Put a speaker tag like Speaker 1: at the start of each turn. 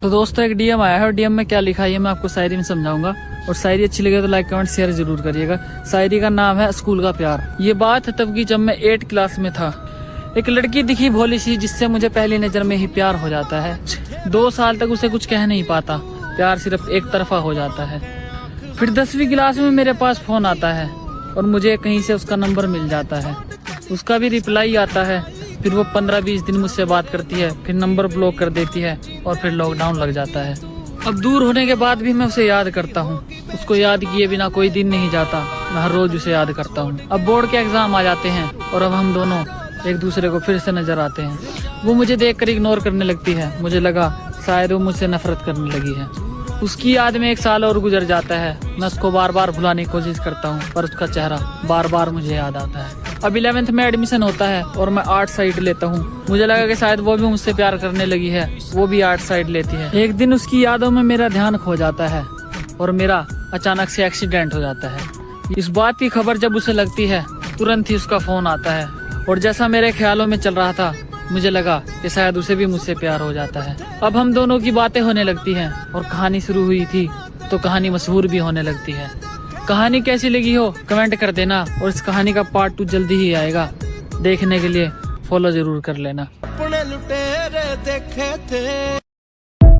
Speaker 1: तो दोस्तों एक डीएम आया है और डीएम में क्या लिखा है ये मैं आपको शायरी में समझाऊंगा। और शायरी अच्छी लगे तो लाइक कमेंट शेयर जरूर करिएगा। शायरी का नाम है स्कूल का प्यार। ये बात है तब की जब मैं 8 क्लास में था। एक लड़की दिखी भोली सी जिससे मुझे पहली नजर में ही प्यार हो जाता है। 2 साल तक उसे कुछ कह नहीं पाता, प्यार सिर्फ एक तरफा हो जाता है। फिर 10वीं क्लास में मेरे पास फोन आता है और मुझे कहीं से उसका नंबर मिल जाता है। उसका भी रिप्लाई आता है। फिर वो 15-20 दिन मुझसे बात करती है, फिर नंबर ब्लॉक कर देती है और फिर लॉकडाउन लग जाता है। अब दूर होने के बाद भी मैं उसे याद करता हूँ। उसको याद किए बिना कोई दिन नहीं जाता। मैं हर रोज उसे याद करता हूँ। अब बोर्ड के एग्जाम आ जाते हैं और अब हम दोनों एक दूसरे को फिर से नजर आते हैं। वो मुझे देखकर इग्नोर करने लगती है। मुझे लगा शायद वो मुझसे नफरत करने लगी है। उसकी याद में 1 साल और गुजर जाता है। मैं उसको बार बार भुलाने की कोशिश करता हूँ पर उसका चेहरा बार बार मुझे याद आता है। अब 11th में एडमिशन होता है और मैं आर्ट साइड लेता हूँ। मुझे लगा कि शायद वो भी मुझसे प्यार करने लगी है, वो भी आर्ट साइड लेती है। एक दिन उसकी यादों में मेरा ध्यान खो जाता है और मेरा अचानक से एक्सीडेंट हो जाता है। इस बात की खबर जब उसे लगती है तुरंत ही उसका फोन आता है और जैसा मेरे ख्यालों में चल रहा था मुझे लगा कि शायद उसे भी मुझसे प्यार हो जाता है। अब हम दोनों की बातें होने लगती हैं और कहानी शुरू हुई थी तो कहानी मशहूर भी होने लगती है। कहानी कैसी लगी हो कमेंट कर देना और इस कहानी का पार्ट 2 जल्दी ही आएगा। देखने के लिए फॉलो जरूर कर लेना।
Speaker 2: अपने लुटेरे देखे थे।